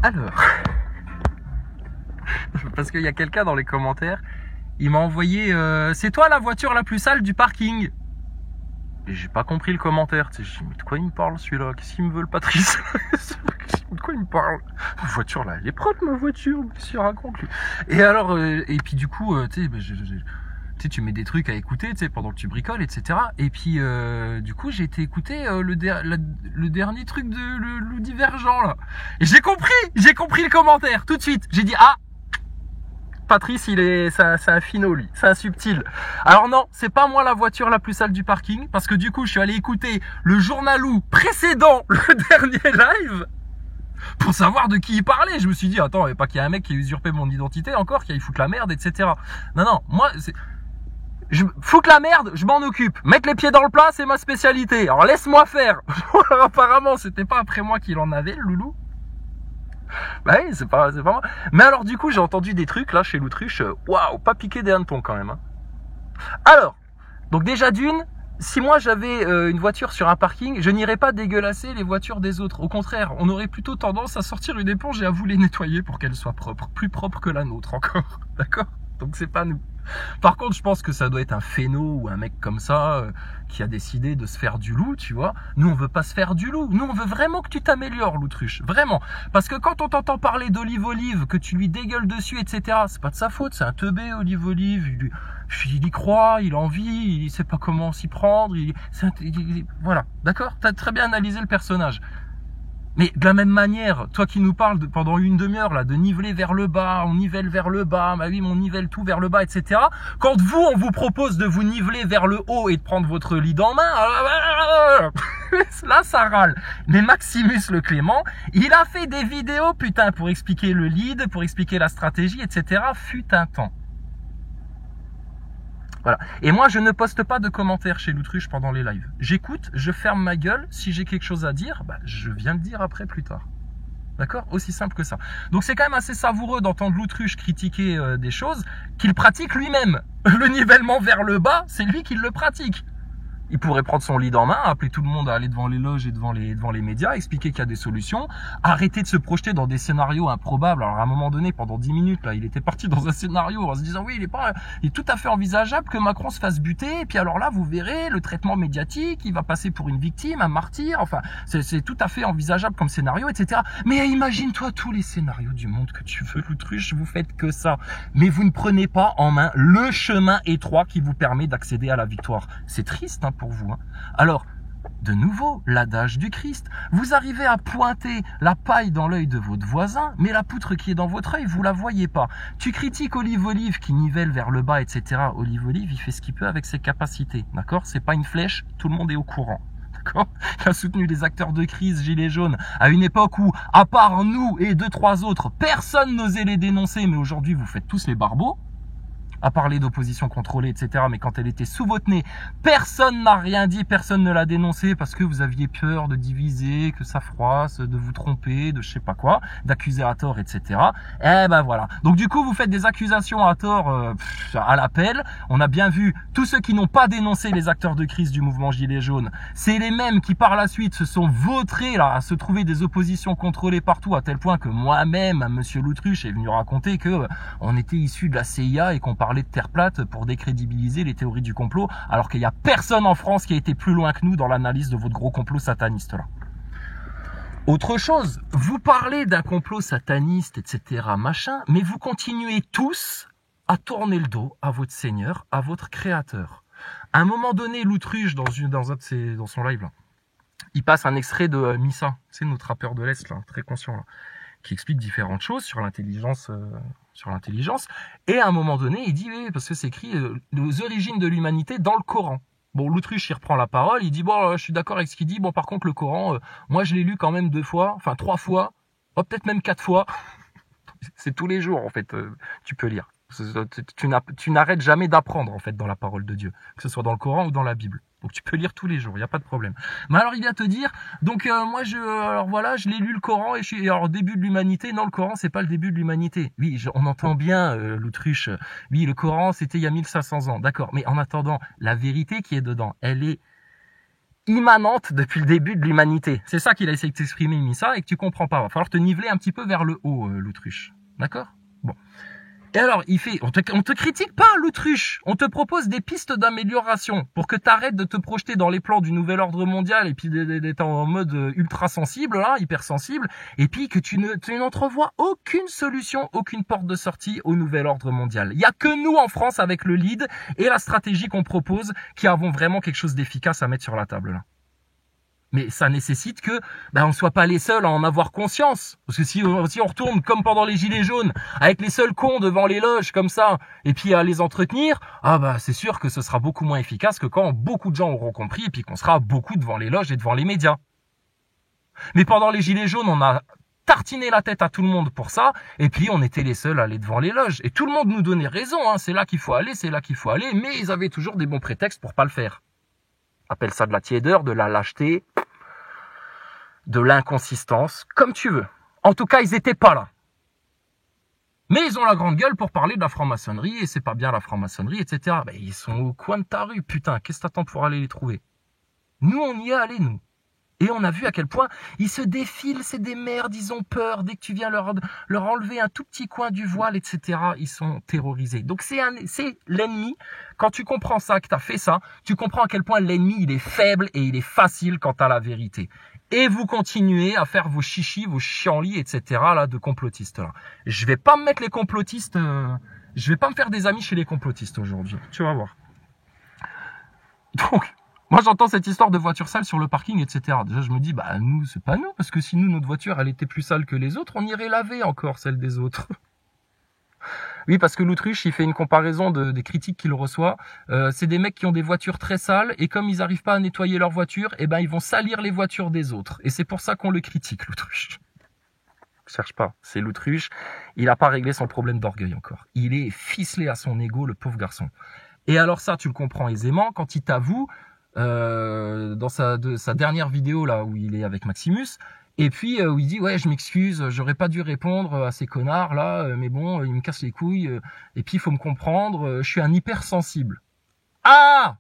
Alors, parce qu'il y a quelqu'un dans les commentaires, il m'a envoyé c'est toi la voiture la plus sale du parking. Et j'ai pas compris le commentaire. Tu sais, j'ai dit, mais de quoi il me parle celui-là? Qu'est-ce qu'il me veut le Patrice? De quoi il me parle? La voiture là, elle est propre ma voiture, qu'est-ce qu'il raconte lui? Et alors, et puis du coup, tu sais, tu sais, tu mets des trucs à écouter, tu sais, pendant que tu bricoles, etc. Et puis, du coup, j'ai été écouter le dernier truc de le Divergent là. Et j'ai compris le commentaire tout de suite. J'ai dit ah. Patrice, c'est un finot lui, c'est un subtil. Alors non, c'est pas moi la voiture la plus sale du parking, parce que du coup, je suis allé écouter le journalou précédent, le dernier live, pour savoir de qui il parlait. Je me suis dit, attends, pas qu'il y a un mec qui a usurpé mon identité encore, qui aille foutre la merde, etc. Non, moi, foutre la merde, je m'en occupe. Mettre les pieds dans le plat, c'est ma spécialité. Alors laisse-moi faire. Alors, apparemment, c'était pas après moi qu'il en avait, le loulou. Bah oui, c'est pas moi. Mais alors du coup, j'ai entendu des trucs là chez l'autruche. Waouh, pas piqué des hannetons quand même. Hein. Alors, donc déjà d'une, si moi j'avais une voiture sur un parking, je n'irais pas dégueulasser les voitures des autres. Au contraire, on aurait plutôt tendance à sortir une éponge et à vous les nettoyer pour qu'elles soient propres, plus propres que la nôtre encore. D'accord? Donc c'est pas nous. Par contre, je pense que ça doit être un féno ou un mec comme ça qui a décidé de se faire du loup, tu vois. Nous, on veut pas se faire du loup. Nous, on veut vraiment que tu t'améliores, l'autruche. Vraiment. Parce que quand on t'entend parler d'Olive, que tu lui dégueules dessus, etc., c'est pas de sa faute. C'est un teubé, Olive. Il y croit, il a envie, il sait pas comment s'y prendre. Voilà. D'accord? T'as très bien analysé le personnage. Mais de la même manière, toi qui nous parles pendant une demi-heure là de niveler vers le bas, on nivelle vers le bas, bah oui, on nivelle tout vers le bas, etc. Quand vous, on vous propose de vous niveler vers le haut et de prendre votre lead en main, là ça râle. Mais Maximus le Clément, il a fait des vidéos, putain, pour expliquer le lead, pour expliquer la stratégie, etc. Fut un temps. Voilà. Et moi, je ne poste pas de commentaires chez l'autruche pendant les lives. J'écoute, je ferme ma gueule. Si j'ai quelque chose à dire, bah, je viens le dire après plus tard. D'accord? Aussi simple que ça. Donc c'est quand même assez savoureux d'entendre l'autruche critiquer des choses qu'il pratique lui-même. Le nivellement vers le bas, c'est lui qui le pratique. Il pourrait prendre son lead en main, appeler tout le monde à aller devant les loges et devant les médias, expliquer qu'il y a des solutions, arrêter de se projeter dans des scénarios improbables. Alors à un moment donné, pendant 10 minutes, là, il était parti dans un scénario en se disant oui, il est tout à fait envisageable que Macron se fasse buter, et puis alors là, vous verrez, le traitement médiatique, il va passer pour une victime, un martyr, enfin, c'est tout à fait envisageable comme scénario, etc. Mais imagine-toi tous les scénarios du monde que tu veux, l'autruche, vous faites que ça. Mais vous ne prenez pas en main le chemin étroit qui vous permet d'accéder à la victoire. C'est triste, hein, pour vous. Hein. Alors, de nouveau, l'adage du Christ. Vous arrivez à pointer la paille dans l'œil de votre voisin, mais la poutre qui est dans votre œil, vous la voyez pas. Tu critiques Olive qui nivelle vers le bas, etc. Olive, il fait ce qu'il peut avec ses capacités. D'accord? C'est pas une flèche, tout le monde est au courant. D'accord? Il a soutenu les acteurs de crise gilets jaunes à une époque où, à part nous et 2-3 autres, personne n'osait les dénoncer, mais aujourd'hui vous faites tous les barbeaux. À parler d'opposition contrôlée, etc. Mais quand elle était sous votre nez, personne n'a rien dit, personne ne l'a dénoncé parce que vous aviez peur de diviser, que ça froisse, de vous tromper, de je sais pas quoi, d'accuser à tort, etc. Eh ben voilà. Donc du coup, vous faites des accusations à tort à l'appel. On a bien vu tous ceux qui n'ont pas dénoncé les acteurs de crise du mouvement Gilets jaunes. C'est les mêmes qui par la suite se sont vautrés là à se trouver des oppositions contrôlées partout, à tel point que moi-même, monsieur l'autruche, est venu raconter que on était issu de la CIA et qu'on parlait de terre plate pour décrédibiliser les théories du complot, alors qu'il n'y a personne en France qui a été plus loin que nous dans l'analyse de votre gros complot sataniste là. Autre chose, vous parlez d'un complot sataniste, etc., machin, mais vous continuez tous à tourner le dos à votre Seigneur, à votre Créateur. À un moment donné, l'autruche, dans son live, là, il passe un extrait de Missa, c'est notre rappeur de l'Est, là, très conscient, là, qui explique différentes choses sur l'intelligence, et à un moment donné, il dit, oui, parce que c'est écrit les origines de l'humanité dans le Coran. Bon, l'autruche, il reprend la parole, il dit, bon, je suis d'accord avec ce qu'il dit, bon, par contre, le Coran, moi, je l'ai lu quand même 3 fois, peut-être même 4 fois. C'est tous les jours, en fait, tu peux lire. Tu n'arrêtes jamais d'apprendre, en fait, dans la parole de Dieu, que ce soit dans le Coran ou dans la Bible. Donc tu peux lire tous les jours, il n'y a pas de problème. Mais alors il vient te dire, donc moi je l'ai lu le Coran et alors début de l'humanité. Non, le Coran c'est pas le début de l'humanité. Oui, on entend bien l'autruche. Oui, le Coran c'était il y a 1500 ans, d'accord. Mais en attendant, la vérité qui est dedans, elle est immanente depuis le début de l'humanité. C'est ça qu'il a essayé de t'exprimer, Missa, et que tu comprends pas. Il va falloir te niveler un petit peu vers le haut, l'autruche. D'accord? Bon. Et alors, on te critique pas, l'autruche. On te propose des pistes d'amélioration pour que tu arrêtes de te projeter dans les plans du nouvel ordre mondial et puis d'être en mode ultra sensible, là, hypersensible, et puis que tu n'entrevois aucune solution, aucune porte de sortie au nouvel ordre mondial. Il y a que nous en France avec le lead et la stratégie qu'on propose qui avons vraiment quelque chose d'efficace à mettre sur la table, là. Mais ça nécessite que on soit pas les seuls à en avoir conscience. Parce que si on retourne comme pendant les Gilets jaunes, avec les seuls cons devant les loges comme ça, et puis à les entretenir, c'est sûr que ce sera beaucoup moins efficace que quand beaucoup de gens auront compris et puis qu'on sera beaucoup devant les loges et devant les médias. Mais pendant les Gilets jaunes, on a tartiné la tête à tout le monde pour ça, et puis on était les seuls à aller devant les loges. Et tout le monde nous donnait raison, hein, c'est là qu'il faut aller, mais ils avaient toujours des bons prétextes pour pas le faire. Appelle ça de la tiédeur, de la lâcheté, de l'inconsistance, comme tu veux. En tout cas, ils étaient pas là. Mais ils ont la grande gueule pour parler de la franc-maçonnerie, et c'est pas bien la franc-maçonnerie, etc. Ils sont au coin de ta rue, putain, qu'est-ce que t'attends pour aller les trouver? Nous, on y est allés, nous. Et on a vu à quel point ils se défilent, c'est des merdes, ils ont peur. Dès que tu viens leur enlever un tout petit coin du voile, etc., ils sont terrorisés. Donc c'est l'ennemi. Quand tu comprends ça, que tu as fait ça, tu comprends à quel point l'ennemi, il est faible et il est facile quant à la vérité. Et vous continuez à faire vos chichis, vos chienlits, etc., là, de complotistes, là. Je vais pas me mettre les complotistes, je vais pas me faire des amis chez les complotistes aujourd'hui. Tu vas voir. Donc, moi, j'entends cette histoire de voiture sale sur le parking, etc. Déjà, je me dis, nous, c'est pas nous, parce que si nous, notre voiture, elle était plus sale que les autres, on irait laver encore celle des autres. Oui, parce que l'autruche, il fait une comparaison des critiques qu'il reçoit. C'est des mecs qui ont des voitures très sales, et comme ils n'arrivent pas à nettoyer leur voiture, ils vont salir les voitures des autres. Et c'est pour ça qu'on le critique, l'autruche. Cherche pas, c'est l'autruche. Il n'a pas réglé son problème d'orgueil encore. Il est ficelé à son ego, le pauvre garçon. Et alors ça, tu le comprends aisément quand il t'avoue, dans sa dernière vidéo là où il est avec Maximus, et puis où il dit ouais, je m'excuse, j'aurais pas dû répondre à ces connards là, mais bon, ils me cassent les couilles, et puis il faut me comprendre, je suis un hypersensible. Ah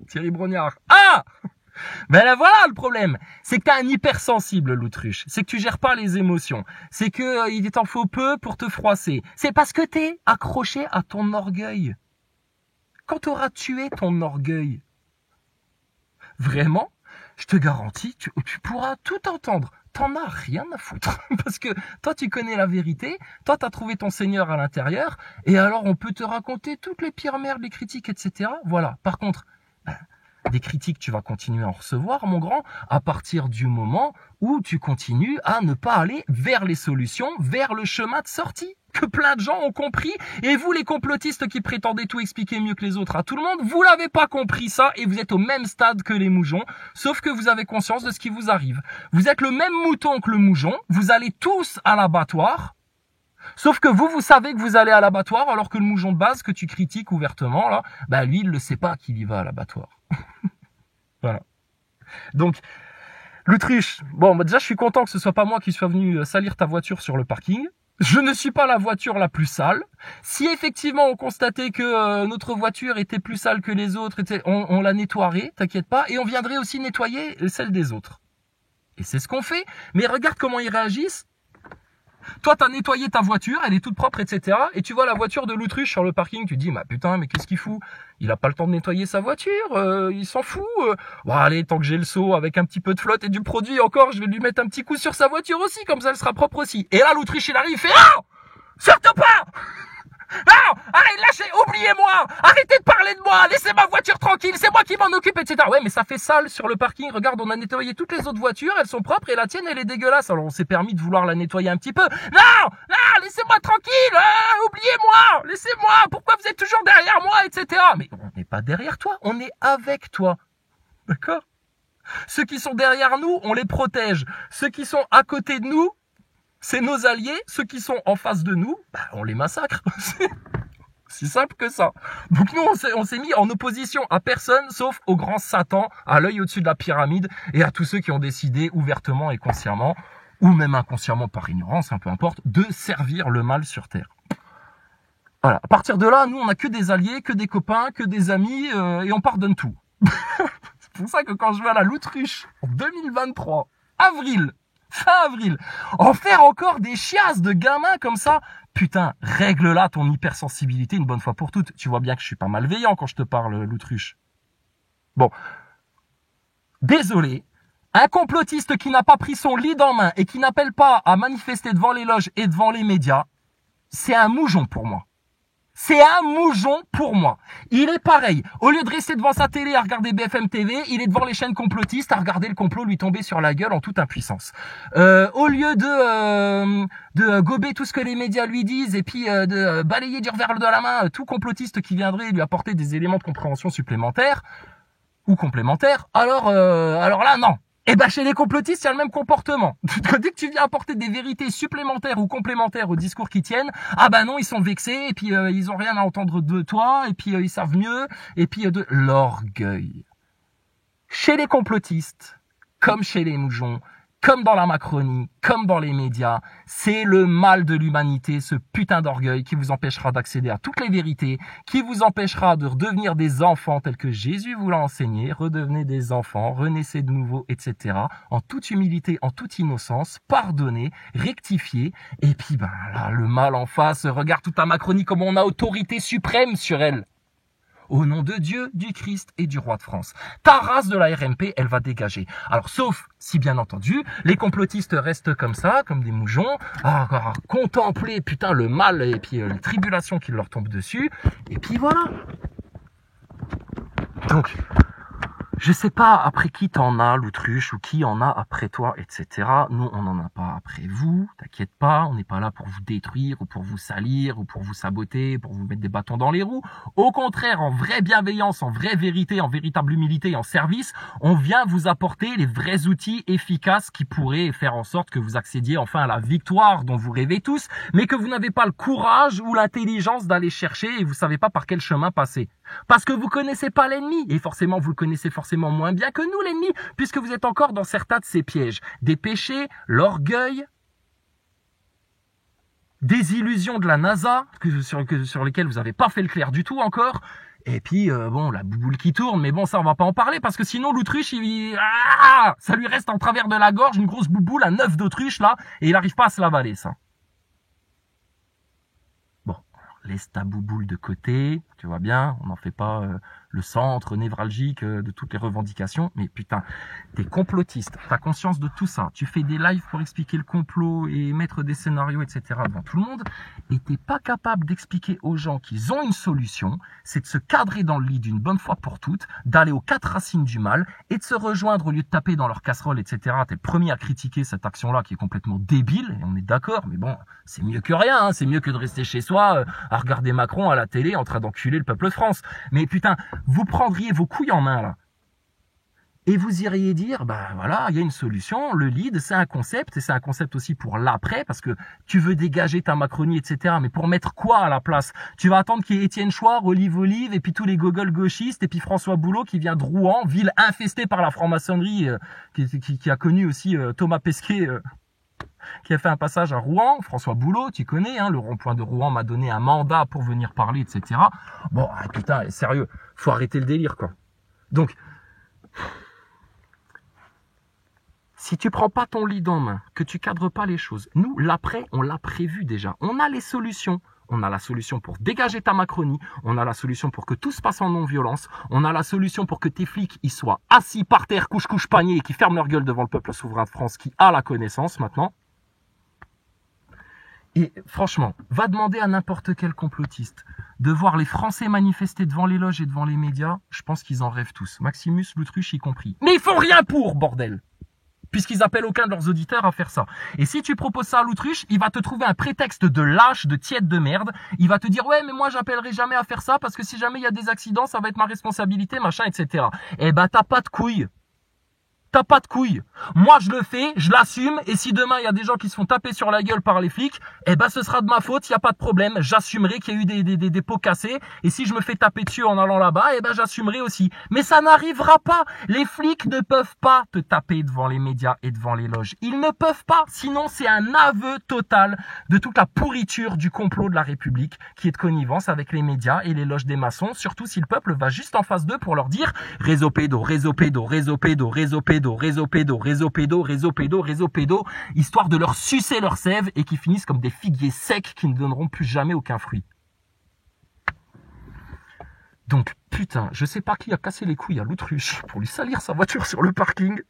Thierry Brognard. Ah ben là voilà le problème, c'est que t'es un hypersensible, l'autruche, c'est que tu gères pas les émotions, c'est que il t'en faut peu pour te froisser, c'est parce que t'es accroché à ton orgueil. Quand t'auras tué ton orgueil, vraiment, je te garantis, tu pourras tout entendre. T'en as rien à foutre. Parce que toi, tu connais la vérité. Toi, t'as trouvé ton Seigneur à l'intérieur. Et alors, on peut te raconter toutes les pires merdes, les critiques, etc. Voilà. Par contre, des critiques, tu vas continuer à en recevoir, mon grand, à partir du moment où tu continues à ne pas aller vers les solutions, vers le chemin de sortie. Que plein de gens ont compris, et vous les complotistes qui prétendez tout expliquer mieux que les autres à tout le monde, vous l'avez pas compris ça, et vous êtes au même stade que les moujons, sauf que vous avez conscience de ce qui vous arrive. Vous êtes le même mouton que le moujon, vous allez tous à l'abattoir, sauf que vous savez que vous allez à l'abattoir, alors que le moujon de base que tu critiques ouvertement, là, lui, il ne sait pas qu'il y va à l'abattoir. Voilà. Donc, l'autruche, déjà je suis content que ce soit pas moi qui soit venu salir ta voiture sur le parking. Je ne suis pas la voiture la plus sale. Si effectivement on constatait que notre voiture était plus sale que les autres, on la nettoierait, t'inquiète pas, et on viendrait aussi nettoyer celle des autres. Et c'est ce qu'on fait. Mais regarde comment ils réagissent. Toi, t'as nettoyé ta voiture, elle est toute propre, etc. Et tu vois la voiture de l'autruche sur le parking, tu te dis, putain, mais qu'est-ce qu'il fout? Il a pas le temps de nettoyer sa voiture, il s'en fout. Allez, tant que j'ai le seau avec un petit peu de flotte et du produit encore, je vais lui mettre un petit coup sur sa voiture aussi, comme ça elle sera propre aussi. Et là, l'autruche, il arrive, il fait, ah! Surtout pas! Non! Allez, lâchez, oubliez-moi! Arrêtez de parler de moi! Laissez ma voiture tranquille, c'est moi qui m'en occupe, etc. Ouais, mais ça fait sale sur le parking. Regarde, on a nettoyé toutes les autres voitures, elles sont propres, et la tienne, elle est dégueulasse. Alors, on s'est permis de vouloir la nettoyer un petit peu. Non! Non! Laissez-moi tranquille! Oubliez-moi! Laissez-moi! Pourquoi vous êtes toujours derrière moi, etc. Mais on n'est pas derrière toi, on est avec toi. D'accord? Ceux qui sont derrière nous, on les protège. Ceux qui sont à côté de nous, c'est nos alliés. Ceux qui sont en face de nous, on les massacre. C'est si simple que ça. Donc nous, on s'est mis en opposition à personne, sauf au grand Satan, à l'œil au-dessus de la pyramide, et à tous ceux qui ont décidé ouvertement et consciemment, ou même inconsciemment par ignorance, peu importe, de servir le mal sur Terre. Voilà. À partir de là, nous, on n'a que des alliés, que des copains, que des amis, et on pardonne tout. C'est pour ça que quand je vais à la Loutruche en 2023, avril, fin avril, en faire encore des chiasses de gamins comme ça, putain, règle là ton hypersensibilité une bonne fois pour toutes. Tu vois bien que je suis pas malveillant quand je te parle, Loutruche. Bon, désolé, un complotiste qui n'a pas pris son lead en main et qui n'appelle pas à manifester devant les loges et devant les médias, c'est un moujon pour moi. C'est un moujon pour moi. Il est pareil. Au lieu de rester devant sa télé à regarder BFM TV, il est devant les chaînes complotistes à regarder le complot lui tomber sur la gueule en toute impuissance. Au lieu de gober tout ce que les médias lui disent et puis de balayer du revers de la main tout complotiste qui viendrait lui apporter des éléments de compréhension supplémentaires ou complémentaires, alors là, non. Eh ben, chez les complotistes, il y a le même comportement. Dès que tu viens apporter des vérités supplémentaires ou complémentaires au discours qu'ils tiennent, ah ben non, ils sont vexés, et puis ils ont rien à entendre de toi, et puis ils savent mieux, et puis de l'orgueil. Chez les complotistes, comme chez les moujons, comme dans la Macronie, comme dans les médias, c'est le mal de l'humanité, ce putain d'orgueil qui vous empêchera d'accéder à toutes les vérités, qui vous empêchera de redevenir des enfants tels que Jésus vous l'a enseigné, redevenez des enfants, renaissez de nouveau, etc. En toute humilité, en toute innocence, pardonnez, rectifiez, et puis ben là, le mal en face, regarde toute la Macronie comme on a autorité suprême sur elle. Au nom de Dieu, du Christ et du roi de France. Ta race de la RMP, elle va dégager. Alors, sauf si, bien entendu, les complotistes restent comme ça, comme des moujons, à contempler, putain, le mal et puis les tribulations qui leur tombent dessus. Et puis voilà. Donc, je sais pas après qui t'en as, Loutruche, ou qui en a après toi, etc. Nous, on n'en a pas après vous, t'inquiète pas, on n'est pas là pour vous détruire, ou pour vous salir, ou pour vous saboter, pour vous mettre des bâtons dans les roues. Au contraire, en vraie bienveillance, en vraie vérité, en véritable humilité et en service, on vient vous apporter les vrais outils efficaces qui pourraient faire en sorte que vous accédiez enfin à la victoire dont vous rêvez tous, mais que vous n'avez pas le courage ou l'intelligence d'aller chercher et vous savez pas par quel chemin passer. Parce que vous connaissez pas l'ennemi, et forcément vous le connaissez forcément moins bien que nous l'ennemi, puisque vous êtes encore dans certains de ces pièges. Des péchés, l'orgueil, des illusions de la NASA, sur lesquelles vous n'avez pas fait le clair du tout encore, et puis bon, la bouboule qui tourne, mais bon, ça on va pas en parler, parce que sinon l'Autruche, ça lui reste en travers de la gorge, une grosse bouboule, un œuf d'autruche là, et il n'arrive pas à se l'avaler, ça. Laisse ta bouboule de côté, tu vois bien, on n'en fait pas le centre névralgique de toutes les revendications, mais putain, t'es complotiste, t'as conscience de tout ça, tu fais des lives pour expliquer le complot et mettre des scénarios, etc. devant tout le monde, et t'es pas capable d'expliquer aux gens qu'ils ont une solution, c'est de se cadrer dans le lit d'une bonne fois pour toutes, d'aller aux 4 racines du mal, et de se rejoindre au lieu de taper dans leur casserole, etc. T'es le premier à critiquer cette action-là qui est complètement débile, et on est d'accord, mais bon, c'est mieux que rien, hein, c'est mieux que de rester chez soi, à regarder Macron à la télé en train d'enculer le peuple de France. Mais putain, vous prendriez vos couilles en main là. Et vous iriez dire, bah voilà, il y a une solution, le lead, c'est un concept, et c'est un concept aussi pour l'après, parce que tu veux dégager ta Macronie, etc. Mais pour mettre quoi à la place? Tu vas attendre qu'il y ait Étienne Chouard, Olive, et puis tous les gogoles gauchistes, et puis François Boulot qui vient de Rouen, ville infestée par la franc-maçonnerie, qui a connu aussi Thomas Pesquet, qui a fait un passage à Rouen. François Boulot, tu connais, hein, le rond-point de Rouen m'a donné un mandat pour venir parler, etc. Bon, putain, sérieux, faut arrêter le délire, quoi. Donc, si tu prends pas ton lead en main, que tu cadres pas les choses, nous, l'après, on l'a prévu déjà. On a les solutions. On a la solution pour dégager ta Macronie. On a la solution pour que tout se passe en non-violence. On a la solution pour que tes flics y soient assis par terre, couche-couche panier, et qui ferment leur gueule devant le peuple souverain de France qui a la connaissance maintenant. Et franchement, va demander à n'importe quel complotiste de voir les Français manifester devant les loges et devant les médias. Je pense qu'ils en rêvent tous. Maximus, l'Autruche y compris. Mais ils font rien pour, bordel! Puisqu'ils appellent aucun de leurs auditeurs à faire ça. Et si tu proposes ça à l'Autruche, il va te trouver un prétexte de lâche, de tiède de merde. Il va te dire, ouais, mais moi, j'appellerai jamais à faire ça parce que si jamais il y a des accidents, ça va être ma responsabilité, machin, etc. Eh ben, t'as pas de couilles. t'as pas de couilles. Moi, je le fais, je l'assume, et si demain, il y a des gens qui se font taper sur la gueule par les flics, eh ben, ce sera de ma faute, il n'y a pas de problème. J'assumerai qu'il y a eu des pots cassés, et si je me fais taper dessus en allant là-bas, eh ben, j'assumerai aussi. Mais ça n'arrivera pas. Les flics ne peuvent pas te taper devant les médias et devant les loges. Ils ne peuvent pas. Sinon, c'est un aveu total de toute la pourriture du complot de la République, qui est de connivence avec les médias et les loges des maçons, surtout si le peuple va juste en face d'eux pour leur dire réseau pédo, réseau pédo, réseau pédo, réseau pédo, réseau pédo, réseau pédo, réseau pédo, réseau pédo, histoire de leur sucer leur sève et qui finissent comme des figuiers secs qui ne donneront plus jamais aucun fruit. Donc, putain, je sais pas qui a cassé les couilles à l'autruche pour lui salir sa voiture sur le parking.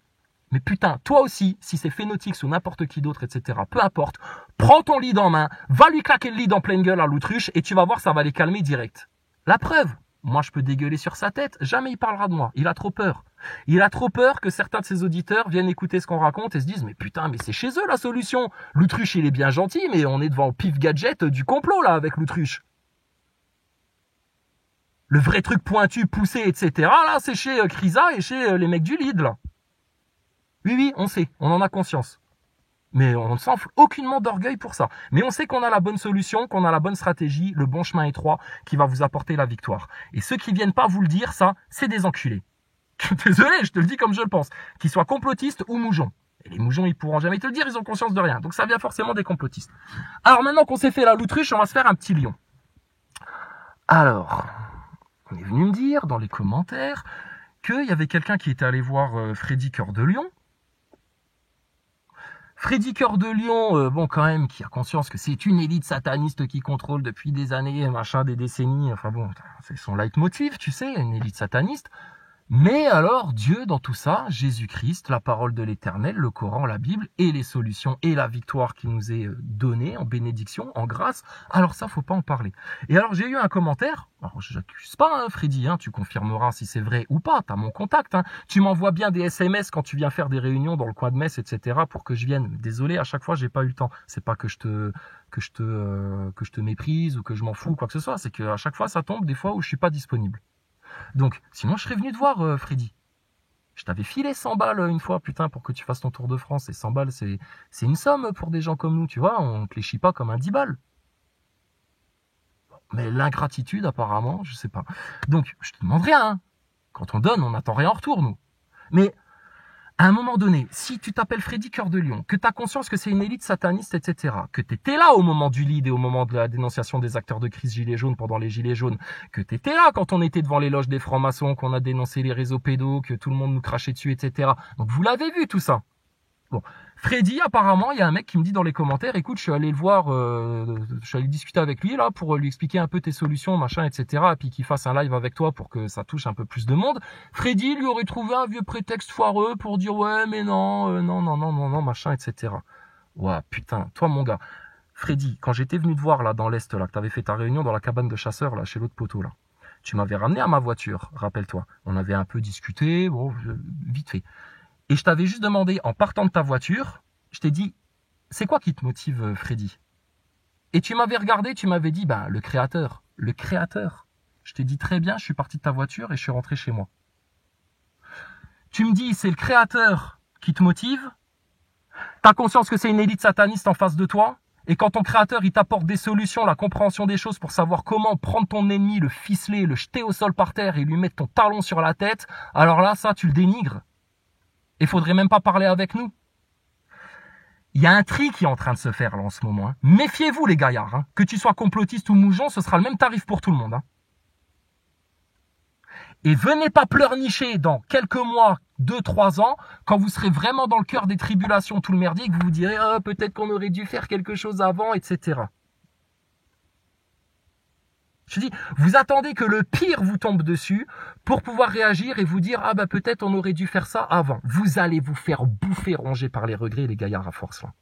Mais putain, toi aussi, si c'est Phénotix ou n'importe qui d'autre, etc., peu importe, prends ton lead en main, va lui claquer le lead en pleine gueule à l'autruche et tu vas voir, ça va les calmer direct. La preuve, moi je peux dégueuler sur sa tête, jamais il parlera de moi, il a trop peur. Il a trop peur que certains de ses auditeurs viennent écouter ce qu'on raconte et se disent mais putain, mais c'est chez eux la solution. L'autruche il est bien gentil, mais on est devant le pif gadget du complot là avec l'autruche. Le vrai truc pointu, poussé, etc. là c'est chez Crisa et chez les mecs du lead là. Oui, on sait, on en a conscience. Mais on ne s'enfle aucunement d'orgueil pour ça. Mais on sait qu'on a la bonne solution, qu'on a la bonne stratégie, le bon chemin étroit qui va vous apporter la victoire. Et ceux qui viennent pas vous le dire, ça, c'est des enculés. Désolé, je te le dis comme je le pense. Qu'ils soient complotistes ou moujons. Et les moujons, ils pourront jamais te le dire, ils ont conscience de rien. Donc ça vient forcément des complotistes. Alors maintenant qu'on s'est fait la l'autruche, on va se faire un petit lion. Alors, on est venu me dire dans les commentaires qu'il y avait quelqu'un qui était allé voir Freddy Cœur de Lion. Freddy Cœur de Lion, bon quand même, qui a conscience que c'est une élite sataniste qui contrôle depuis des années, machin, des décennies, enfin bon, c'est son leitmotiv, tu sais, une élite sataniste. Mais alors, Dieu dans tout ça, Jésus-Christ, la parole de l'Éternel, le Coran, la Bible, et les solutions et la victoire qui nous est donnée en bénédiction, en grâce, alors ça, faut pas en parler. Et alors, j'ai eu un commentaire, alors j'accuse pas, hein, Freddy, hein, tu confirmeras si c'est vrai ou pas, t'as mon contact, hein. Tu m'envoies bien des SMS quand tu viens faire des réunions dans le coin de Metz, etc., pour que je vienne. Désolé, à chaque fois, j'ai pas eu le temps. C'est pas que je te méprise ou que je m'en fous ou quoi que ce soit, c'est qu'à chaque fois, ça tombe des fois où je suis pas disponible. Donc, sinon, je serais venu te voir, Freddy. Je t'avais filé 100 balles une fois, putain, pour que tu fasses ton tour de France. Et 100 balles, c'est une somme pour des gens comme nous, tu vois. On ne te les chie pas comme un 10 balles. Mais l'ingratitude, apparemment, je sais pas. Donc, je te demande rien, hein. Quand on donne, on n'attend rien en retour, nous. Mais, à un moment donné, si tu t'appelles Freddy Cœur de Lion, que tu as conscience que c'est une élite sataniste, etc., que tu étais là au moment du lead et au moment de la dénonciation des acteurs de crise Gilets jaunes pendant les Gilets jaunes, que tu étais là quand on était devant les loges des francs-maçons, qu'on a dénoncé les réseaux pédos, que tout le monde nous crachait dessus, etc. Donc vous l'avez vu tout ça. Bon, Freddy, apparemment, il y a un mec qui me dit dans les commentaires, écoute, je suis allé le voir, je suis allé discuter avec lui là pour lui expliquer un peu tes solutions, machin, etc. Et puis qu'il fasse un live avec toi pour que ça touche un peu plus de monde. Freddy lui aurait trouvé un vieux prétexte foireux pour dire ouais, mais non, non, machin, etc. Ouais, putain, toi mon gars, Freddy, quand j'étais venu te voir là dans l'est là, que t'avais fait ta réunion dans la cabane de chasseurs là, chez l'autre poteau là, tu m'avais ramené à ma voiture, rappelle-toi. On avait un peu discuté, bon, vite fait. Et je t'avais juste demandé, en partant de ta voiture, je t'ai dit, c'est quoi qui te motive, Freddy? Et tu m'avais regardé, tu m'avais dit, bah, le créateur. Le créateur. Je t'ai dit, très bien, je suis parti de ta voiture et je suis rentré chez moi. Tu me dis, c'est le créateur qui te motive? T'as conscience que c'est une élite sataniste en face de toi? Et quand ton créateur, il t'apporte des solutions, la compréhension des choses pour savoir comment prendre ton ennemi, le ficeler, le jeter au sol par terre et lui mettre ton talon sur la tête, alors là, ça, tu le dénigres. Et faudrait même pas parler avec nous. Il y a un tri qui est en train de se faire là en ce moment. Hein. Méfiez-vous les gaillards. Hein. Que tu sois complotiste ou moujon, ce sera le même tarif pour tout le monde. Hein. Et venez pas pleurnicher dans quelques mois, 2-3 ans, quand vous serez vraiment dans le cœur des tribulations, tout le merdier, que vous vous direz oh, peut-être qu'on aurait dû faire quelque chose avant, etc. Je dis, vous attendez que le pire vous tombe dessus pour pouvoir réagir et vous dire ah bah peut-être on aurait dû faire ça avant. Vous allez vous faire bouffer, ronger par les regrets, les gaillards à force là.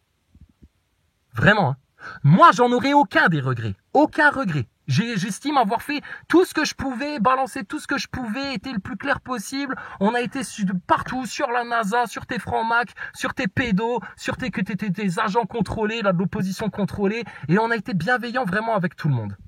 Vraiment. Hein. Moi j'en aurais aucun des regrets, aucun regret. J'estime avoir fait tout ce que je pouvais, balancé tout ce que je pouvais, été le plus clair possible. On a été partout, sur la NASA, sur tes francs-mac, sur tes pédos, sur tes agents contrôlés, là, de l'opposition contrôlée, et on a été bienveillant vraiment avec tout le monde.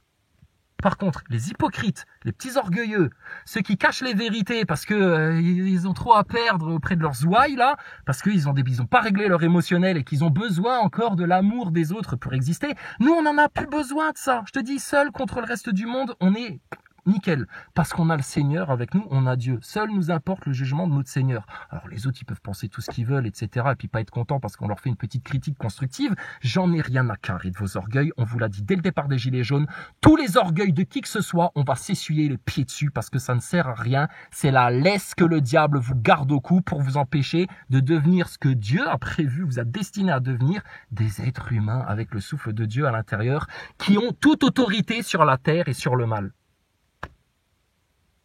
Par contre, les hypocrites, les petits orgueilleux, ceux qui cachent les vérités parce que ils ont trop à perdre auprès de leurs ouailles là, parce qu'ils ont pas réglé leur émotionnel et qu'ils ont besoin encore de l'amour des autres pour exister. Nous, on n'en a plus besoin de ça. Je te dis, seul contre le reste du monde, on est nickel. Parce qu'on a le Seigneur avec nous, on a Dieu. Seul nous importe le jugement de notre Seigneur. Alors les autres, ils peuvent penser tout ce qu'ils veulent, etc. Et puis pas être contents parce qu'on leur fait une petite critique constructive. J'en ai rien à carrer de vos orgueils. On vous l'a dit dès le départ des Gilets jaunes. Tous les orgueils de qui que ce soit, on va s'essuyer les pieds dessus parce que ça ne sert à rien. C'est la laisse que le diable vous garde au cou pour vous empêcher de devenir ce que Dieu a prévu, vous a destiné à devenir, des êtres humains avec le souffle de Dieu à l'intérieur qui ont toute autorité sur la terre et sur le mal.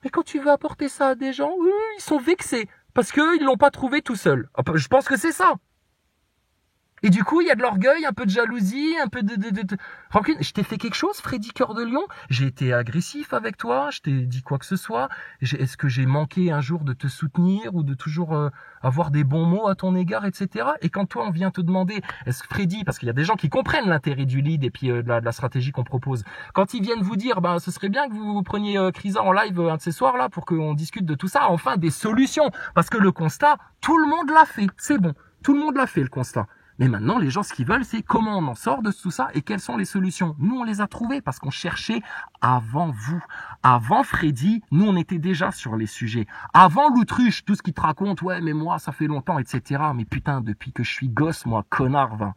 Mais quand tu veux apporter ça à des gens, ils sont vexés parce qu'ils ne l'ont pas trouvé tout seuls. Je pense que c'est ça. Et du coup, il y a de l'orgueil, un peu de jalousie, un peu de... Franklin, je t'ai fait quelque chose, Freddy Cœur de Lion? J'ai été agressif avec toi? Je t'ai dit quoi que ce soit? Est-ce que j'ai manqué un jour de te soutenir ou de toujours avoir des bons mots à ton égard, etc. Et quand toi, on vient te demander, est-ce que Freddy, parce qu'il y a des gens qui comprennent l'intérêt du lead et puis de la stratégie qu'on propose, quand ils viennent vous dire, ce serait bien que vous preniez Krisa en live un de ces soirs là pour qu'on discute de tout ça, enfin des solutions. Parce que le constat, tout le monde l'a fait, c'est bon, tout le monde l'a fait le constat. Mais maintenant, les gens, ce qu'ils veulent, c'est comment on en sort de tout ça et quelles sont les solutions. Nous, on les a trouvées parce qu'on cherchait avant vous. Avant Freddy, nous, on était déjà sur les sujets. Avant l'autruche, tout ce qu'il te raconte, ouais, mais moi, ça fait longtemps, etc. Mais putain, depuis que je suis gosse, moi, connard, va.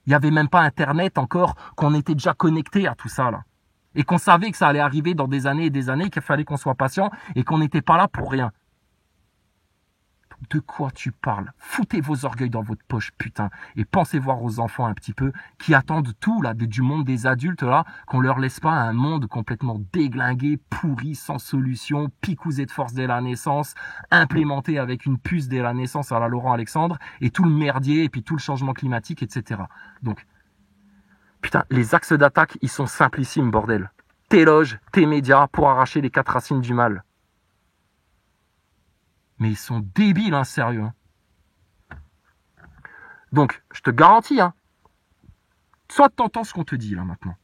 Il n'y avait même pas Internet encore, qu'on était déjà connecté à tout ça, là. Et qu'on savait que ça allait arriver dans des années et des années, qu'il fallait qu'on soit patient et qu'on n'était pas là pour rien. De quoi tu parles? Foutez vos orgueils dans votre poche, putain, et pensez voir aux enfants un petit peu, qui attendent tout, là, du monde des adultes, là, qu'on leur laisse pas un monde complètement déglingué, pourri, sans solution, picousé de force dès la naissance, implémenté avec une puce dès la naissance à la Laurent Alexandre, et tout le merdier, et puis tout le changement climatique, etc. Donc, putain, les axes d'attaque, ils sont simplissimes, bordel. Tes loges, tes médias, pour arracher les 4 racines du mal. Mais ils sont débiles, hein, sérieux. Hein. Donc, je te garantis, hein, soit tu entends ce qu'on te dit là maintenant,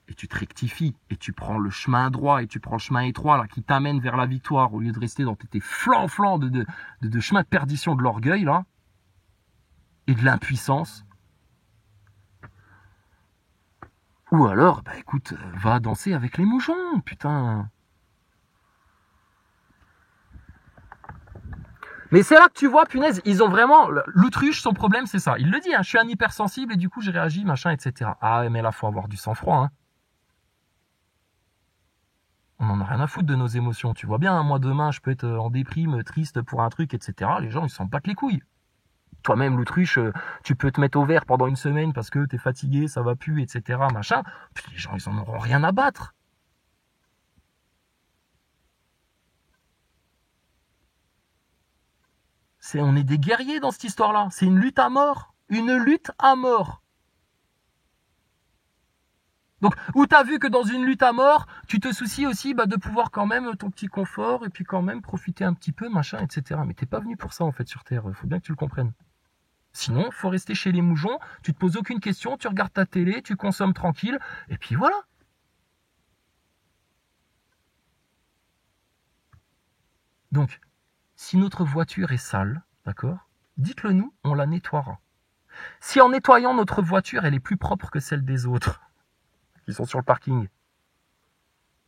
et tu te rectifies, et tu prends le chemin droit, et tu prends le chemin étroit là, qui t'amène vers la victoire, au lieu de rester dans tes flancs de chemin de perdition de l'orgueil, là, et de l'impuissance. Ou alors, écoute, va danser avec les mouchons, putain. Mais c'est là que tu vois, punaise, ils ont vraiment... L'autruche, son problème, c'est ça. Il le dit, hein, je suis un hypersensible et du coup, j'ai réagi, machin, etc. Ah, mais là, faut avoir du sang-froid. Hein. On en a rien à foutre de nos émotions. Tu vois bien, hein, moi, demain, je peux être en déprime, triste pour un truc, etc. Les gens, ils s'en battent les couilles. Toi-même, l'autruche, tu peux te mettre au vert pendant une semaine parce que t'es fatigué, ça va plus, etc. Machin. Puis les gens, ils en auront rien à battre. On est des guerriers dans cette histoire-là. C'est une lutte à mort. Une lutte à mort. Donc, où t'as vu que dans une lutte à mort, tu te soucies aussi de pouvoir quand même ton petit confort et puis quand même profiter un petit peu, machin, etc. Mais t'es pas venu pour ça, en fait, sur Terre. Faut bien que tu le comprennes. Sinon, faut rester chez les moujons, tu te poses aucune question, tu regardes ta télé, tu consommes tranquille, et puis voilà. Donc, si notre voiture est sale, d'accord, dites-le nous, on la nettoiera. Si en nettoyant notre voiture, elle est plus propre que celle des autres, qui sont sur le parking,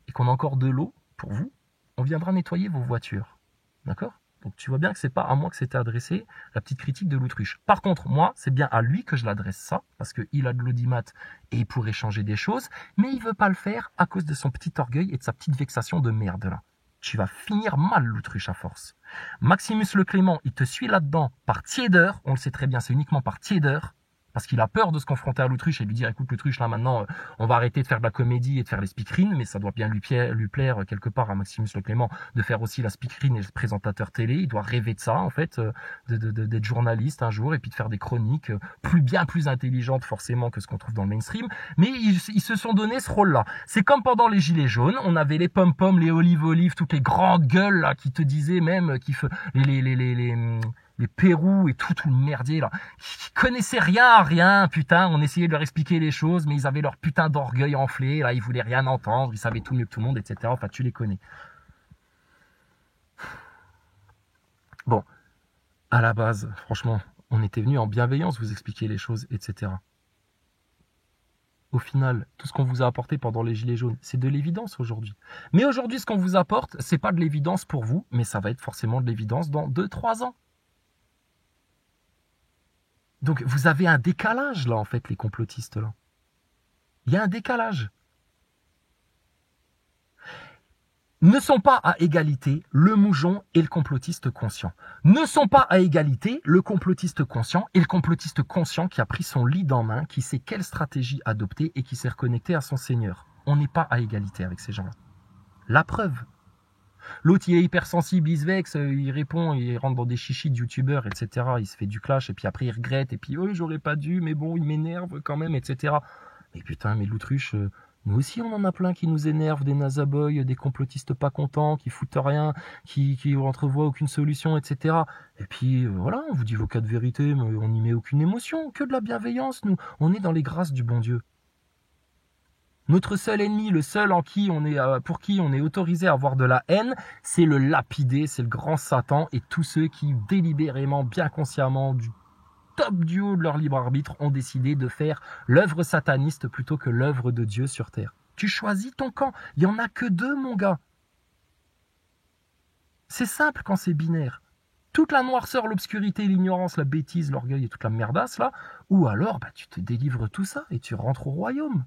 et qu'on a encore de l'eau pour vous, on viendra nettoyer vos voitures. D'accord? Donc tu vois bien que c'est pas à moi que c'était adressé, la petite critique de l'autruche. Par contre, moi, c'est bien à lui que je l'adresse ça, parce qu'il a de l'audimat et il pourrait changer des choses, mais il veut pas le faire à cause de son petit orgueil et de sa petite vexation de merde là. Tu vas finir mal, l'autruche, à force. Maximus le Clément, il te suit là-dedans par tiédeur. On le sait très bien, c'est uniquement par tiédeur. Parce qu'il a peur de se confronter à l'autruche et lui dire, écoute, l'autruche, là, maintenant, on va arrêter de faire de la comédie et de faire les speakerines, mais ça doit bien lui plaire quelque part à Maximus le Clément de faire aussi la speakerine et le présentateur télé. Il doit rêver de ça, en fait, d'être journaliste un jour et puis de faire des chroniques bien plus intelligentes, forcément, que ce qu'on trouve dans le mainstream. Mais ils se sont donné ce rôle-là. C'est comme pendant les Gilets jaunes, on avait les pom-pom, les olives, toutes les grandes gueules, là, qui te disaient même, les Pérou et tout le merdier là, qui connaissaient rien à rien, putain, on essayait de leur expliquer les choses, mais ils avaient leur putain d'orgueil enflé, là, ils voulaient rien entendre, ils savaient tout mieux que tout le monde, etc. Enfin, tu les connais. Bon, à la base, franchement, on était venu en bienveillance vous expliquer les choses, etc. Au final, tout ce qu'on vous a apporté pendant les Gilets jaunes, c'est de l'évidence aujourd'hui. Mais aujourd'hui, ce qu'on vous apporte, c'est pas de l'évidence pour vous, mais ça va être forcément de l'évidence dans 2-3 ans. Donc, vous avez un décalage, là, en fait, les complotistes, là. Il y a un décalage. Ne sont pas à égalité le moujon et le complotiste conscient. Ne sont pas à égalité le complotiste conscient et le complotiste conscient qui a pris son lead en main, qui sait quelle stratégie adopter et qui s'est reconnecté à son Seigneur. On n'est pas à égalité avec ces gens-là. La preuve. L'autre, il est hypersensible, il se vexe, il répond, il rentre dans des chichis de youtubeurs, etc. Il se fait du clash et puis après il regrette et puis « Oh, j'aurais pas dû, mais bon, il m'énerve quand même, etc. » Mais putain, mais l'autruche... Nous aussi, on en a plein qui nous énervent, des nazaboys, des complotistes pas contents, qui foutent rien, qui entrevoient aucune solution, etc. Et puis, voilà, on vous dit vos cas de vérité, mais on n'y met aucune émotion, que de la bienveillance, nous. On est dans les grâces du bon Dieu. Notre seul ennemi, le seul pour qui on est autorisé à avoir de la haine, c'est le lapidé, c'est le grand Satan et tous ceux qui, délibérément, bien consciemment, du top du haut de leur libre arbitre, ont décidé de faire l'œuvre sataniste plutôt que l'œuvre de Dieu sur terre. Tu choisis ton camp. Il n'y en a que 2, mon gars. C'est simple quand c'est binaire. Toute la noirceur, l'obscurité, l'ignorance, la bêtise, l'orgueil et toute la merdasse, là. Ou alors, tu te délivres tout ça et tu rentres au royaume.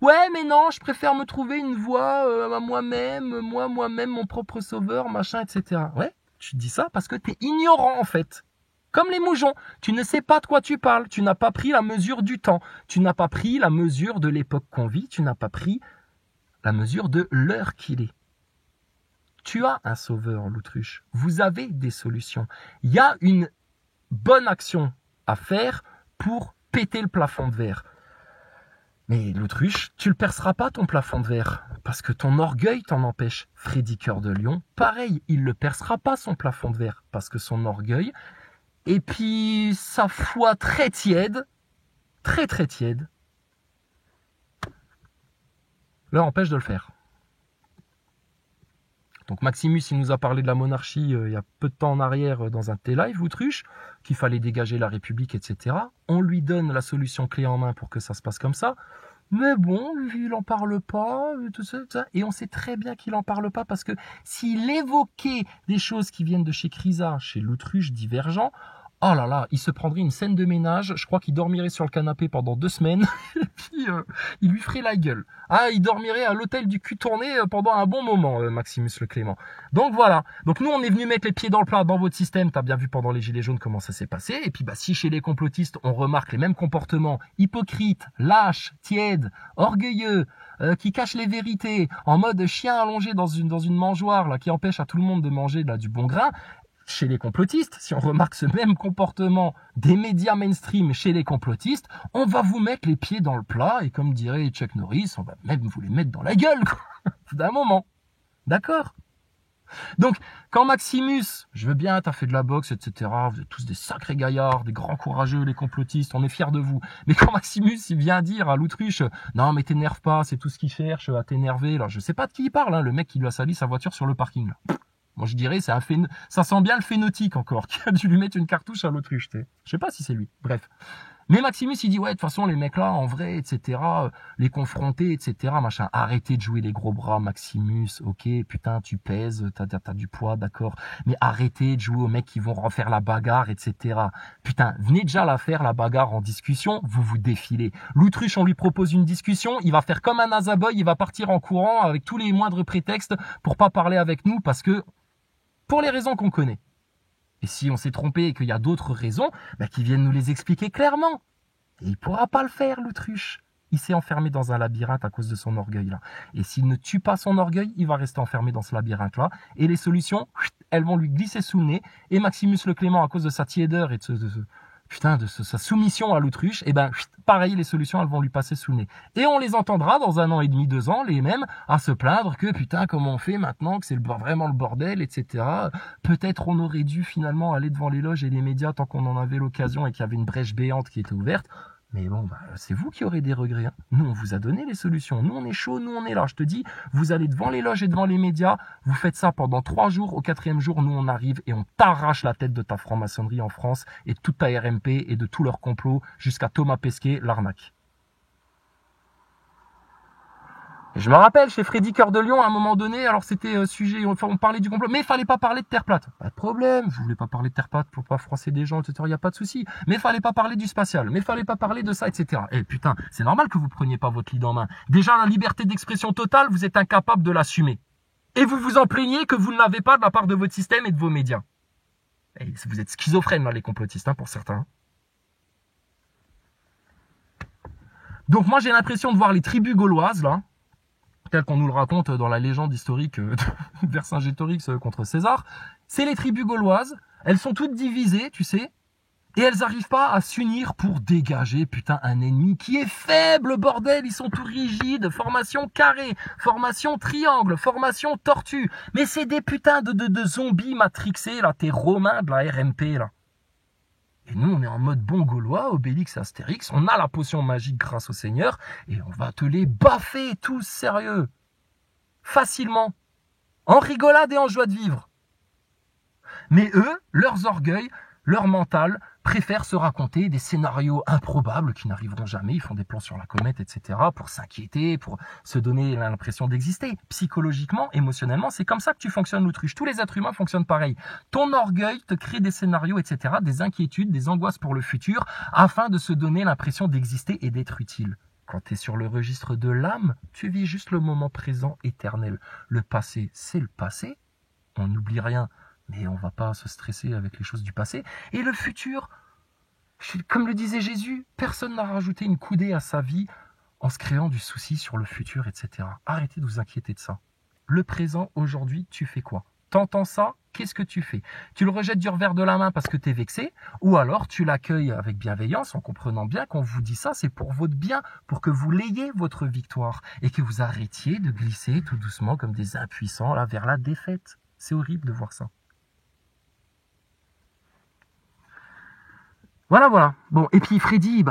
Ouais, mais non, je préfère me trouver une voie à moi-même, moi-même, mon propre sauveur, machin, etc. Ouais. Tu dis ça parce que tu es ignorant en fait. Comme les moujons, tu ne sais pas de quoi tu parles, tu n'as pas pris la mesure du temps, tu n'as pas pris la mesure de l'époque qu'on vit, tu n'as pas pris la mesure de l'heure qu'il est. Tu as un sauveur, l'autruche. Vous avez des solutions. Il y a une bonne action à faire pour péter le plafond de verre. Mais l'autruche, tu le perceras pas ton plafond de verre, parce que ton orgueil t'en empêche. Freddy Cœur de Lion, pareil, il le percera pas son plafond de verre, parce que son orgueil, et puis sa foi très tiède, très tiède, leur empêche de le faire. Donc Maximus, il nous a parlé de la monarchie il y a peu de temps en arrière dans un T-Live, l'autruche, qu'il fallait dégager la République, etc. On lui donne la solution clé en main pour que ça se passe comme ça. Mais bon, il n'en parle pas, tout ça. Et on sait très bien qu'il n'en parle pas parce que s'il évoquait des choses qui viennent de chez Crisa, chez l'autruche divergent, oh là là, il se prendrait une scène de ménage. Je crois qu'il dormirait sur le canapé pendant 2 semaines. Et puis, il lui ferait la gueule. Ah, il dormirait à l'hôtel du cul tourné pendant un bon moment, Maximus le Clément. Donc voilà. Donc nous, on est venu mettre les pieds dans le plat dans votre système. T'as bien vu pendant les Gilets jaunes comment ça s'est passé. Et puis, si chez les complotistes, on remarque les mêmes comportements hypocrites, lâches, tièdes, orgueilleux, qui cachent les vérités, en mode chien allongé dans une mangeoire, là, qui empêche à tout le monde de manger là, du bon grain. Chez les complotistes, si on remarque ce même comportement des médias mainstream chez les complotistes, on va vous mettre les pieds dans le plat et comme dirait Chuck Norris, on va même vous les mettre dans la gueule, quoi, d'un moment. D'accord ? Donc, quand Maximus, je veux bien, t'as fait de la boxe, etc., vous êtes tous des sacrés gaillards, des grands courageux, les complotistes, on est fiers de vous. Mais quand Maximus, il vient dire à l'autruche, non mais t'énerve pas, c'est tout ce qu'il cherche à t'énerver, là, je sais pas de qui il parle, hein, le mec qui lui a sali sa voiture sur le parking, là. Moi, je dirais, ça sent bien le phénotique encore, qui a dû lui mettre une cartouche à l'autruche, tu sais. Je sais pas si c'est lui. Bref. Mais Maximus, il dit, ouais, de toute façon, les mecs là, en vrai, etc., les confronter, etc., machin. Arrêtez de jouer les gros bras, Maximus. Ok, putain, tu pèses, t'as du poids, d'accord. Mais arrêtez de jouer aux mecs qui vont refaire la bagarre, etc. Putain, venez déjà la faire, la bagarre en discussion, vous vous défilez. L'autruche, on lui propose une discussion, il va faire comme un nazaboy, il va partir en courant avec tous les moindres prétextes pour pas parler avec nous parce que, pour les raisons qu'on connaît. Et si on s'est trompé et qu'il y a d'autres raisons, qu'ils viennent nous les expliquer clairement. Et il pourra pas le faire, l'autruche. Il s'est enfermé dans un labyrinthe à cause de son orgueil là. Et s'il ne tue pas son orgueil, il va rester enfermé dans ce labyrinthe là. Et les solutions, elles vont lui glisser sous le nez. Et Maximus le Clément, à cause de sa tiédeur et de putain, de sa soumission à l'autruche, et ben, pareil, les solutions, elles vont lui passer sous le nez. Et on les entendra dans 1 an et demi, 2 ans, les mêmes, à se plaindre que, putain, comment on fait maintenant, que c'est vraiment le bordel, etc. Peut-être on aurait dû finalement aller devant les loges et les médias tant qu'on en avait l'occasion et qu'il y avait une brèche béante qui était ouverte. Mais bon, bah, c'est vous qui aurez des regrets. Hein. Nous, on vous a donné les solutions. Nous, on est chaud, nous, on est là. Je te dis, vous allez devant les loges et devant les médias. Vous faites ça pendant 3 jours. Au 4e jour, nous, on arrive et on t'arrache la tête de ta franc-maçonnerie en France et de toute ta RMP et de tout leur complot jusqu'à Thomas Pesquet, l'arnaque. Et je me rappelle, chez Freddy Cœur de Lion, à un moment donné, alors c'était sujet, on parlait du complot, mais il fallait pas parler de Terre plate. Pas de problème, je voulais pas parler de Terre plate pour pas froisser des gens, etc. Il y a pas de souci. Mais il fallait pas parler du spatial, mais il fallait pas parler de ça, etc. Eh putain, c'est normal que vous preniez pas votre lead en main. Déjà, la liberté d'expression totale, vous êtes incapable de l'assumer. Et vous vous en plaignez que vous ne l'avez pas de la part de votre système et de vos médias. Et vous êtes schizophrènes, là, les complotistes, hein, pour certains. Donc moi, j'ai l'impression de voir les tribus gauloises, là, tel qu'on nous le raconte dans la légende historique de Vercingétorix contre César, c'est les tribus gauloises, elles sont toutes divisées, tu sais, et elles n'arrivent pas à s'unir pour dégager, putain, un ennemi qui est faible, bordel, ils sont tout rigides, formation carré, formation triangle, formation tortue, mais c'est des putains de zombies matrixés, là, tes Romains de la RMP, là. Et nous, on est en mode bon gaulois, Obélix et Astérix, on a la potion magique grâce au Seigneur, et on va te les baffer tous sérieux, facilement, en rigolade et en joie de vivre. Mais eux, leurs orgueils, leur mental, préfèrent se raconter des scénarios improbables qui n'arriveront jamais, ils font des plans sur la comète, etc., pour s'inquiéter, pour se donner l'impression d'exister. Psychologiquement, émotionnellement, c'est comme ça que tu fonctionnes, l'autruche. Tous les êtres humains fonctionnent pareil. Ton orgueil te crée des scénarios, etc., des inquiétudes, des angoisses pour le futur, afin de se donner l'impression d'exister et d'être utile. Quand tu es sur le registre de l'âme, tu vis juste le moment présent éternel. Le passé, c'est le passé, on n'oublie rien. Mais on ne va pas se stresser avec les choses du passé. Et le futur, comme le disait Jésus, personne n'a rajouté une coudée à sa vie en se créant du souci sur le futur, etc. Arrêtez de vous inquiéter de ça. Le présent, aujourd'hui, tu fais quoi? T'entends ça? Qu'est-ce que tu fais? Tu le rejettes du revers de la main parce que tu es vexé? Ou alors tu l'accueilles avec bienveillance en comprenant bien qu'on vous dit ça, c'est pour votre bien, pour que vous l'ayez, votre victoire, et que vous arrêtiez de glisser tout doucement comme des impuissants là, vers la défaite. C'est horrible de voir ça. Voilà. Bon, et puis Freddy,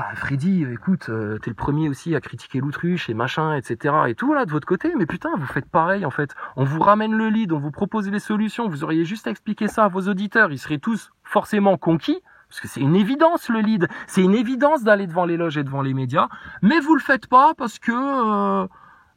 écoute, t'es le premier aussi à critiquer l'autruche et machin, etc. et tout, là, de votre côté, mais putain, vous faites pareil, en fait. On vous ramène le lead, on vous propose les solutions, vous auriez juste à expliquer ça à vos auditeurs, ils seraient tous forcément conquis, parce que c'est une évidence, le lead. C'est une évidence d'aller devant les loges et devant les médias, mais vous le faites pas parce que...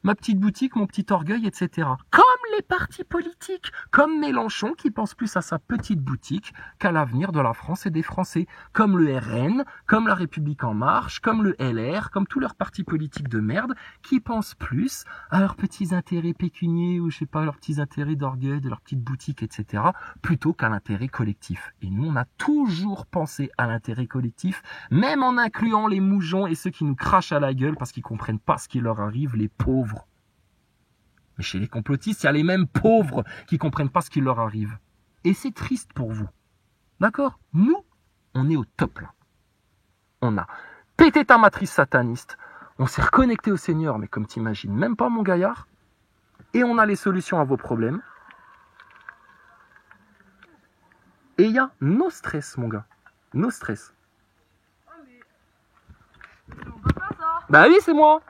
ma petite boutique, mon petit orgueil, etc. Comme les partis politiques, comme Mélenchon qui pense plus à sa petite boutique qu'à l'avenir de la France et des Français. Comme le RN, comme la République En Marche, comme le LR, comme tous leurs partis politiques de merde qui pensent plus à leurs petits intérêts pécuniers ou je sais pas, leurs petits intérêts d'orgueil, de leur petite boutique, etc. plutôt qu'à l'intérêt collectif. Et nous, on a toujours pensé à l'intérêt collectif, même en incluant les moujons et ceux qui nous crachent à la gueule parce qu'ils comprennent pas ce qui leur arrive, les pauvres. Mais chez les complotistes, il y a les mêmes pauvres qui comprennent pas ce qui leur arrive. Et c'est triste pour vous. D'accord? Nous, on est au top là. On a pété ta matrice sataniste. On s'est reconnecté au Seigneur, mais comme t'imagines même pas, mon gaillard. Et on a les solutions à vos problèmes. Et il y a no stress, mon gars. No stress. Oh mais... On peut pas ça. Bah oui, c'est moi.